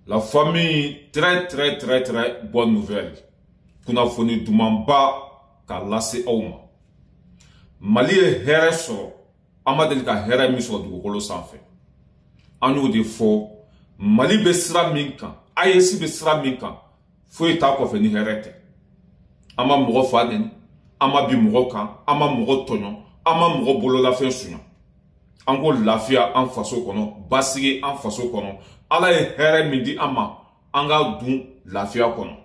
La famille, très bonne nouvelle. Kuna foni dumamba ka lase auma. Mali e here soro. Amadeli ka here mi soro dugukolo sanfɛ. An y'o de fɔ Mali bɛ sira min kan, AES bɛ sira min kan, foyi t'a kɔfɛ ni hɛrɛ tɛ. An ma mɔgɔ fa nɛni, an ma bi mɔgɔ kan, an ma mɔgɔ tɔɲɔ, an ma mɔgɔ bololafɛn suɲɔ. An ko lafiya an faso kɔnɔ, basigi an faso kɔnɔ. Ala ye hɛrɛ min di an ma, an ka dun lafiya kɔnɔ.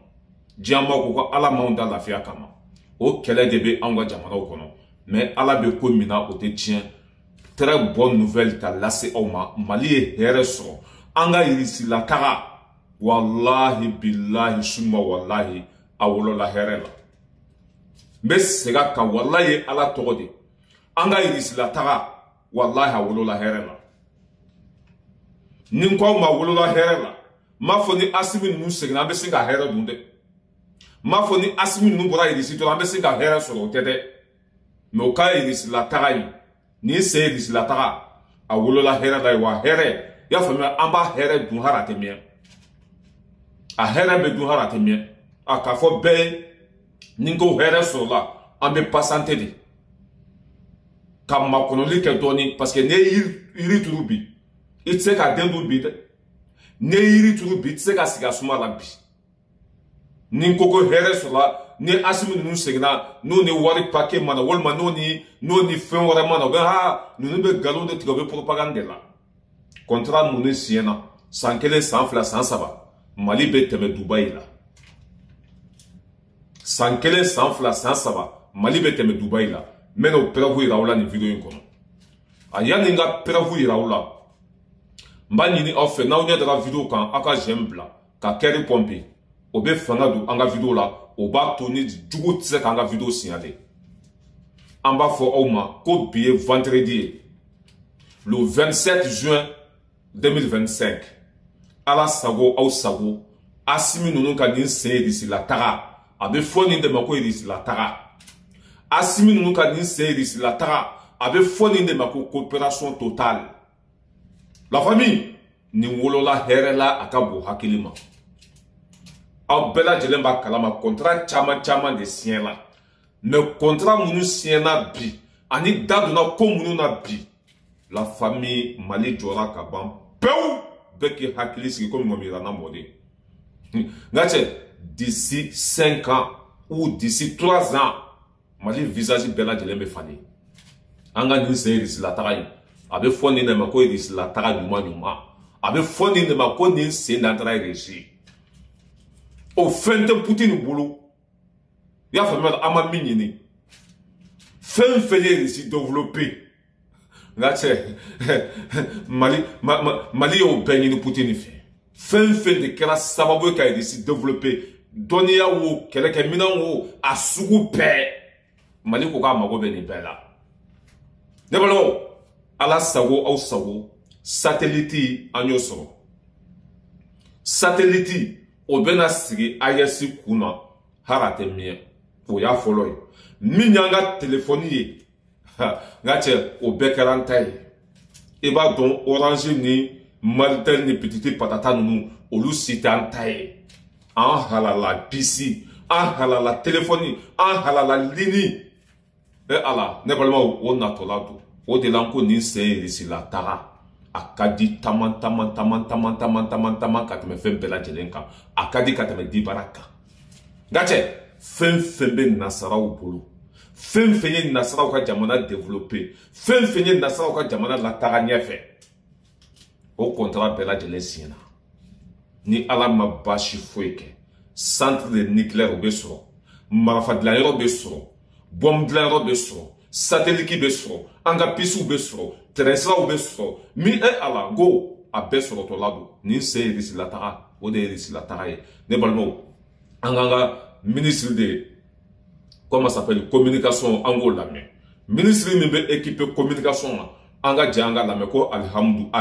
Diɲɛma ko ko Ala m'anw da lafiya kama. O kɛlɛ de bɛ anw ka jamanaw kɔnɔ. Mais Ala bɛ ko min na o tɛ tiɲɛ. Très bonne nouvelle ka lase aw ma. Mali ye hɛrɛ sɔrɔ. An ka irisila taga. Wallahi billahi summa wallahi a wolola hɛrɛ la. N bɛ segin kan wallahi Ala tɔgɔ de. An ka irisila taga. Wallahi a wolola hɛrɛ la. Ni n ko aw ma wolola hɛrɛ la. N m'a fɔ ni Asimi ninnu seginna an bɛ se ka hɛrɛ dun dɛ. N m'a fɔ ni Asimi ninnu bɔra irisi dɔrɔn an bɛ se ka hɛrɛ sɔrɔ o tɛ dɛ. Mais o ka irisila taga in. Ni se irisila taga. A wolola hɛrɛ la wa hɛrɛ. I y'a faamuya an b'a hɛrɛ dun hali a tɛ mɛn. A hɛrɛ bɛ dun hali a tɛ mɛn. A k'a fɔ bɛɛ ye ni n ko hɛrɛ sɔrɔla an bɛ pasante de. Ka makɔnɔli kɛ dɔɔni parce que n'i ye yiri turu bi i tɛ se ka den dun bi dɛ. N'i ye yiri turu bi i tɛ se ka sigi a suma la bi. Ni n ko ko hɛrɛ sɔrɔla ni Asimi ninnu seginna n'o ni wari pake mana walima n'o ni fɛn wɛrɛ mana u bɛ ninnu bɛ nkalon de tigɛ u bɛ propagande de la. Contrat ninnu siɲɛna san 1 san 2 san 3 Mali bɛ tɛmɛ Dubaï la. San 1 san 2 san 3 Mali bɛ tɛmɛ Dubaï la. N bɛ n'o preuve yira aw la nin video in kɔnɔ. A yanni n ka preuve yira aw la n b'a ɲini aw fɛ n'aw ɲɛ dara video kan aw ka j'aime bila ka kɛri pompe o bɛ fanga don an ka video la o b'a to ni jugu tɛ se k'an ka video signalé. An b'a fɔ aw ma ko bi ye vendredi ye le 27 juin 2025 Ala sago aw sago Asimi ninnu ka nin sen irisila taga a bɛ fɔ nin de ma ko irisila taga. Asimi ninnu ka nin sen irisila taga a bɛ fɔ nin de ma ko coopération totale. La famille nin wolola hɛrɛ la a ka bon hakili ma. Aw bɛɛ lajɛlen b'a kalama contrat caman de siɲɛna. Mais contrat minnu siɲɛna bi ani da donna ko minnu na bi la famille Mali jɔra ka ban pewu bɛɛ k'i hakili sigi komi mɔmiyirana mɔden. Nka cɛ d'ici 5 ans ou d'ici 3 ans Mali visage bɛɛ lajɛlen bɛ falen. An ka nin sen irisila taga in a bɛ fɔ nin de ma ko irisila taga ɲuman. A bɛ fɔ nin de ma ko nin sen n'an taara irisi. O fɛn tɛ Poutine bolo. I y'a faamuya an ma min ɲini. Fɛn fɛn ye irisi développé. Nka cɛ Mali y'o bɛɛ ɲini Poutine fɛ. Fɛn fɛn de kɛra sababu ye ka irisi développé. Dɔnniya wo kɛlɛkɛminɛn wo a sugu bɛɛ. Mali ko k'a mago bɛ nin bɛɛ la. Ne balimaw Ala sago aw sago satellite an y'o sɔrɔ. Satellite o bɛna sigi AES kunna hali a tɛ mɛn. O y'a fɔlɔ ye. Min y'an ka telefɔni ye nka cɛ o bɛɛ kɛra an ta ye. I b'a dɔn Orange ni Maritel ni Petite Patata ninnu olu si tɛ an ta ye. An halala bisi, an halala telefɔni, an halala lini. Ala ne balimaw o natɔla don. O de la n ko nin sen irisila taga a ka di taman ka tɛmɛ fɛn bɛɛ lajɛlen kan. A ka di ka tɛmɛ dibara kan. Nka cɛ fɛn fɛn bɛ nasaraw bolo. Fɛn fɛn ye nasaraw ka jamana développé. Fɛn fɛn ye nasaraw ka jamana lataga ɲɛfɛ. O contrat bɛɛ lajɛlen siɲɛna. Ni Ala ma baasi foyi kɛ. Centre de nucléaire bɛ sɔrɔ. Marifa dilanyɔrɔ bɛ sɔrɔ. Bombe dilanyɔrɔ bɛ sɔrɔ. Satellite bɛ sɔrɔ. An ka pisiw bɛ sɔrɔ. Terrain siraw bɛ sɔrɔ. Min Ala go a bɛɛ sɔrɔtɔla don. Nin sen irisila taga o de ye irisila taga ye. Ne balimaw an k'an ka ministre de comment s'appelle communication an k'o lamɛn. Ministre min bɛ équipe communication na an ka jɛ an ka lamɛn ko Alihamdu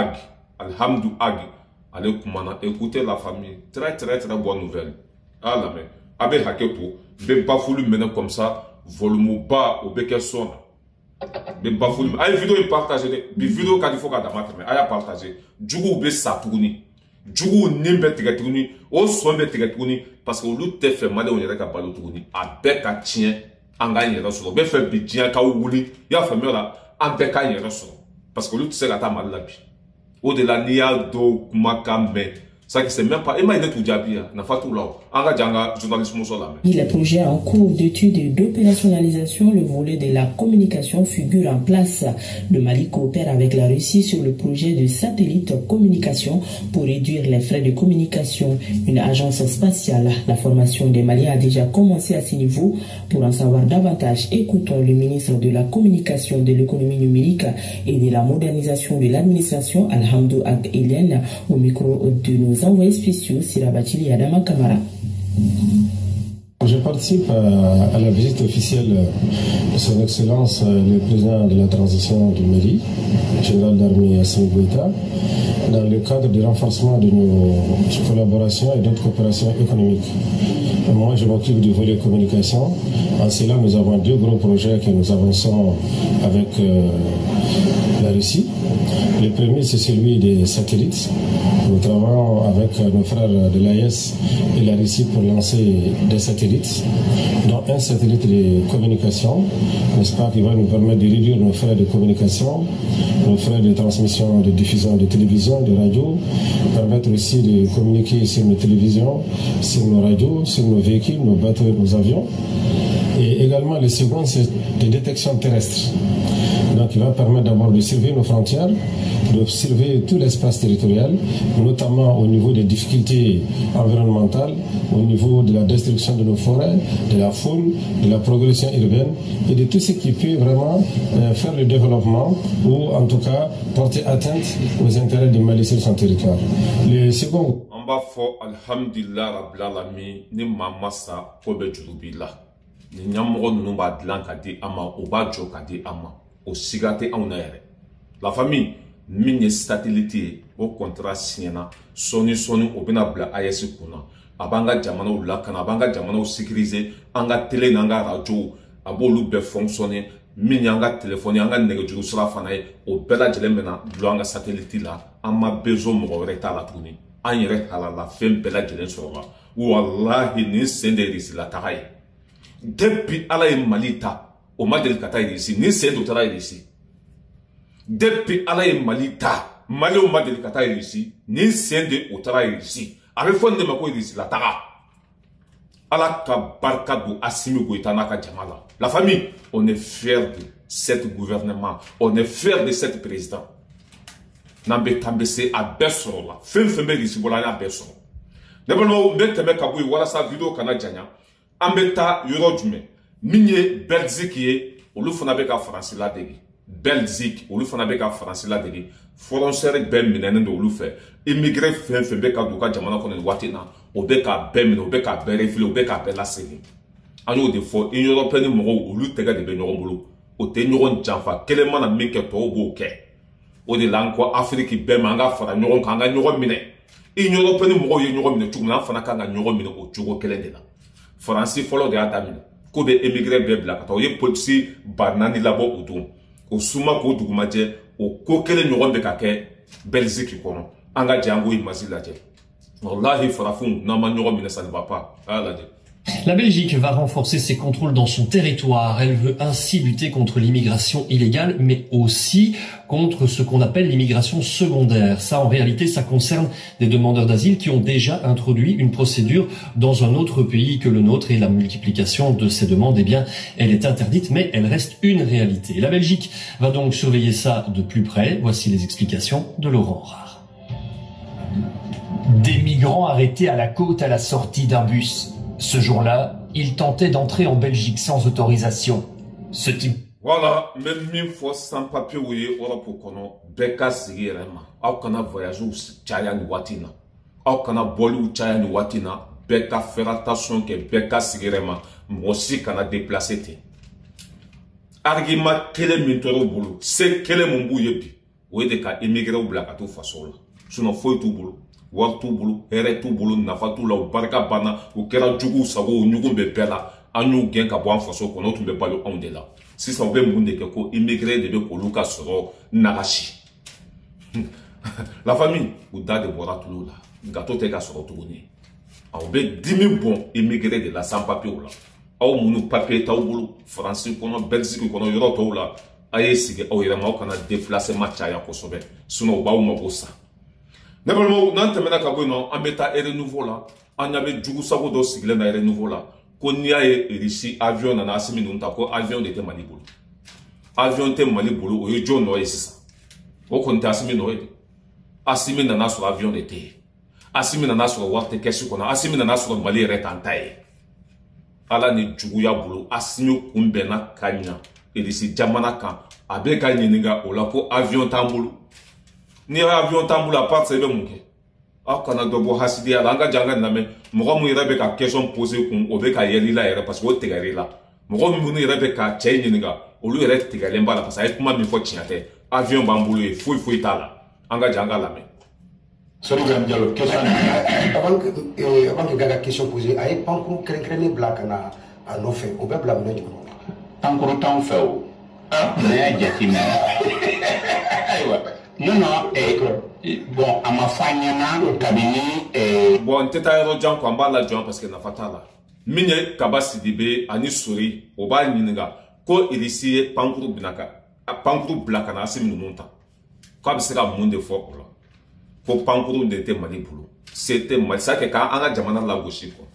Agi. Ale kumana. Écoutez la famille. Très bonne nouvelle. A lamɛn. A bɛ hakɛ to. Bɛ bafulu minɛ comme ça. Volume ba o bɛ kɛ son na. Bɛ bafulu. A ye video in partager dɛ. Bi video ka di fo ka dama tɛmɛ. A y'a partager. Juguw bɛ sa tuguni. jugu nin bɛ tigɛ tuguni o sɔn bɛ tigɛ tuguni parce que olu tɛ fɛ maliyɛnw yɛrɛ ka balo tuguni a bɛɛ ka tiɲɛ an k'an yɛrɛ sɔrɔ u bɛ fɛ bi diɲɛ k'aw wuli i y'a faamuya la an bɛɛ k'an yɛrɛ sɔrɔ parce que olu tɛ se ka taa mali la bi o de la n'i y'a dɔw kumakan mɛn. C'est même pas. Les projets en cours d'étude et d'opérationnalisation, le volet de la communication figure en place. Le Mali coopère avec la Russie sur le projet de satellite communication pour réduire les frais de communication. Une agence spatiale. La formation des Maliens a déjà commencé à ce niveau. Pour en savoir davantage, écoutons le ministre de la Communication, de l'économie numérique et de la modernisation de l'administration, Alhamdou Ag Eliane, au micro de nos envoyés spéciaux, Sirabachili et Adama Kamara. Je participe à la visite officielle de son Excellence le président de la transition du Mali, général d'armée Assimi Goïta, dans le cadre du renforcement de nos collaborations et notre coopération économique. Moi, je m'occupe du volet communication. En cela, nous avons deux gros projets que nous avançons avec la Russie. Le premier, c'est celui des satellites. Nous travaillons avec nos frères de l'AES et la Russie pour lancer des satellites, dont un satellite de communication, n'est-ce pas, qui va nous permettre de réduire nos frais de communication, nos frais de transmission, de diffusion de télévision, de radio, permettre aussi de communiquer sur nos télévisions, sur nos radios, sur nos véhicules, nos bateaux et nos avions. Et également, le second, c'est des détections terrestres. Donc, il va permettre d'abord de surveiller nos frontières, de surveiller tout l'espace territorial, notamment au niveau des difficultés environnementales, au niveau de la destruction de nos forêts, de la faune, de la progression urbaine et de tout ce qui peut vraiment faire le développement ou en tout cas porter atteinte aux intérêts du Mali sur son territoire. Le second... On va faire Alhamdulillah Rabbil Alamin ni mamasa kobe jurubila. Ni nyamoro nunu ba dilan ka di ama o ba jo ka di ama o sigate anw na yɛrɛ. La famille min ye satellite ye o contrat signéna sɔni o bɛna bila AES kunna a b'an ka jamanaw lakana a b'an ka jamanaw sécuriser an ka télé n'an ka radio a b'olu bɛɛ fonctionner min y'an ka téléphone an ka nɛgɛjuru sira fana ye o bɛɛ lajɛlen bɛna dulon an ka satellite la an ma besoin mɔgɔ wɛrɛ t'a la tuguni an yɛrɛ halala fɛn bɛɛ lajɛlen sɔrɔla wallahi nin sen de irisi la taga ye depuis ala ye Mali ta o ma deli ka taa irisi nin sen de taara irisi depuis ala ye Mali ta Mali o ma deli ka taa irisi nin sen de o taara irisi a bɛ fɔ nin de ma ko irisi la taga ala ka barika don Assimi Goïta n'a ka jama la. La famille, on est fiers de cet gouvernement, on est fiers de cet président. N'ambe tambese a bɛɛ sɔrɔ la fɛn fɛn bɛ irisi bɔla an y'a bɛɛ sɔrɔ ne balimaw n bɛ tɛmɛ ka bɔ yen walasa video kana janya an bɛ taa yɔrɔ jumɛn min ye Belgique ye olu fana bɛ ka Faransi ladege Belgique olu fana bɛ ka Faransi ladege frontière bɛɛ minɛnen don olu fɛ immigré fɛn fɛn bɛ ka don u ka jamana kɔnɔ nin waati in na o bɛ k'a bɛɛ minɛ o bɛ k'a bɛɛ refilé o bɛ k'a bɛɛ lasegin an y'o de fɔ Union européenne mɔgɔw olu tɛgɛ de bɛ ɲɔgɔn bolo o tɛ ɲɔgɔn janfa kelen mana min kɛ tɔw b'o kɛ o de la an ko Afrique bɛɛ ma an ka fara ɲɔgɔn kan an ka ɲɔgɔn minɛ Union européenne mɔgɔw ye ɲɔgɔn minɛ cogo min na an fana kan ka ɲɔgɔn minɛ o cogo kelen de la Faransi fɔlɔ de y'a daminɛ ko bɛ émigré bɛɛ bila ka taa o ye polisi ba naani labɔ o don o suma k'o dugumajɛ o ko kelen ɲɔgɔn bɛ ka kɛ Belgique kɔnɔ an ka jɛ an k'o image lajɛ wallahi farafinw n'an ma ɲɔgɔn minɛ ça ne va pas a y'a lajɛ. La Belgique va renforcer ses contrôles dans son territoire. Elle veut ainsi lutter contre l'immigration illégale, mais aussi contre ce qu'on appelle l'immigration secondaire. Ça, en réalité, ça concerne des demandeurs d'asile qui ont déjà introduit une procédure dans un autre pays que le nôtre. Et la multiplication de ces demandes, eh bien, elle est interdite, mais elle reste une réalité. La Belgique va donc surveiller ça de plus près. Voici les explications de Laurent Rare. Des migrants arrêtés à la côte à la sortie d'un bus. Ce jour-là, il tentait d'entrer en Belgique sans autorisation. Ce type... Voilà, même une fois sans papier, oui, Europe au kono, beka sigi rema. Au kana voyager ou chaya ni watina. Au kana boli ou chaya ni watina, beka faire attention que beka sigi rema. Moi aussi kana déplacé te. Argument kele mintoro bulu, c'est kele mumbu yebi. Ou de ka émigrer ou blaka tout façon là. Sinon faut tout bulu. War t'u bolo hɛrɛ t'u bolo nafa t'u la o barika banna o kɛra juguw sago o ɲugun bɛ bɛɛ la an y'u gɛn ka bɔ an faso kɔnɔ o tun bɛ balo anw de la sisan u bɛ mun de kɛ ko immigré de bɛ k'olu ka sɔrɔ nagasi la famille u da de bɔra tulo la gâteau te ka sɔrɔ tuguni aw bɛ dimi bon immigré de la sans papier la aw minnu papier t'aw bolo France kɔnɔ Belgique kɔnɔ yɔrɔ tɔw la a ye sigi aw yɛrɛ ma aw kana déplacement caya kosɛbɛ sinon u b'aw mago sa ne balimaw n'an tɛmɛna ka bɔ yen nɔ an bɛ taa renouveau la an ɲa bɛ jugu sago dɔ sigilen na renouveau la ko n'i y'a ye Russie avion nana Asimi ninnu ta ko avion de tɛ Mali bolo avion tɛ Mali bolo o ye jɔn nɔ ye sisan o kɔni tɛ Asimi nɔ ye Asimi nana sɔrɔ avion de tɛ yen Asimi nana sɔrɔ wari tɛ kɛsi kɔnɔ Asimi nana sɔrɔ Mali yɛrɛ t'an ta ye ala ni juguya bolo Asimi kunbɛnna ka ɲa Russie jamana kan a bɛ ka ɲininka o la ko avion t'an bolo ni avion t'an bolo a part sa i bɛ mun kɛ aw kana dɔ bɔ hasidiya la an ka jan ka lamɛn mɔgɔ min yɛrɛ bɛ ka question poser kun o bɛ ka yɛlɛ la yɛrɛ parce que o tigɛrɛ la mɔgɔ minnu yɛrɛ bɛ ka cɛ ɲininka olu yɛrɛ tigɛlen b'a la parce que a ye kuma min fɔ tiɲɛ tɛ avion b'an bolo ye foyi t'a la an ka jan ka lamɛn. Sori Ibrahima Diallo question avant que gars ka question poser a ye pankuru kɛrɛnkɛrɛnnen bila ka na a nɔfɛ o bɛ bila minɛ jumɛn kɔnɔ. Pankuru t'anw fɛ o ne y'a jateminɛ ayiwa bon a ma fɔ an ɲɛna kabini bon n tɛ taa yɔrɔ jan quoi n b'a lajɔ parce que nafa t'a la min ye Kaba Sidibe ani Sori o b'a ɲininka ko Russie ye pankuru bila ka na Asimi ninnu ta k'a bɛ se ka mun de fɔ o la ko pankuru de tɛ Mali bolo se tɛ Mali c'est à dire k'an ka jamana lagosi quoi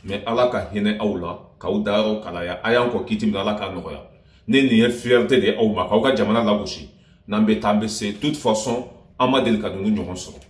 mais ala ka hinɛ aw la k'aw da yɔrɔ kalaya a y'an kɔ kiti min ala k'a nɔgɔya ne nin ye fierté de aw ma k'aw ka jamana lagosi n'an bɛ taa an bɛ se toute façon an ma deli ka ninnu ɲɔgɔn sɔrɔ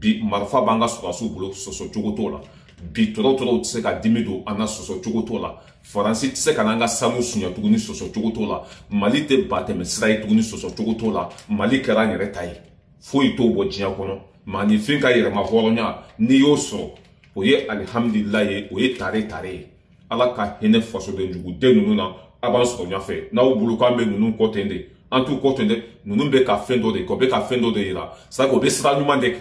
bi marifa b'an ka sɔrɔsiw bolo sɔsɔ cogo t'o la bi tɔrɔw tɛ se ka dimi don an na sɔsɔ cogo t'o la faransi tɛ se ka n'an ka sanu suɲɛ tuguni sɔsɔ cogo t'o la mali tɛ batɛmɛ sira ye tuguni sɔsɔ cogo t'o la mali kɛra an yɛrɛ ta ye foyi t'o bɔ diɲɛ kɔnɔ maanifin ka yɛrɛma hɔrɔnya n'i y'o sɔrɔ o ye alihamudulila ye o ye tare ye ala ka hinɛ fasoden juguden ninnu na a b'an sɔrɔ ɲɛfɛ n'aw bolo k'an bɛ ninnu kɔ ten de an t'u kɔ ten dɛ ninnu bɛ ka fɛn dɔ de kɛ u bɛ ka fɛn dɔ de yira c'est à dire o bɛ sira ɲuman de kan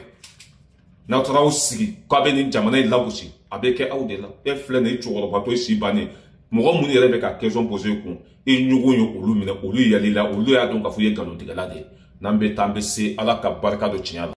n'aw taara aw sigi k'a bɛ nin jamana in lagosi a bɛ kɛ aw de la e filɛ nin ye cɛkɔrɔba to ye si bannen mɔgɔ minnu yɛrɛ bɛ ka question poser kun e ɲɔgɔn ye olu minɛ olu yɛlɛla olu y'a dɔn k'a fɔ i ye nkalontigɛla de ye n'an bɛ taa an bɛ se ala ka barika dɔ tiɲɛ la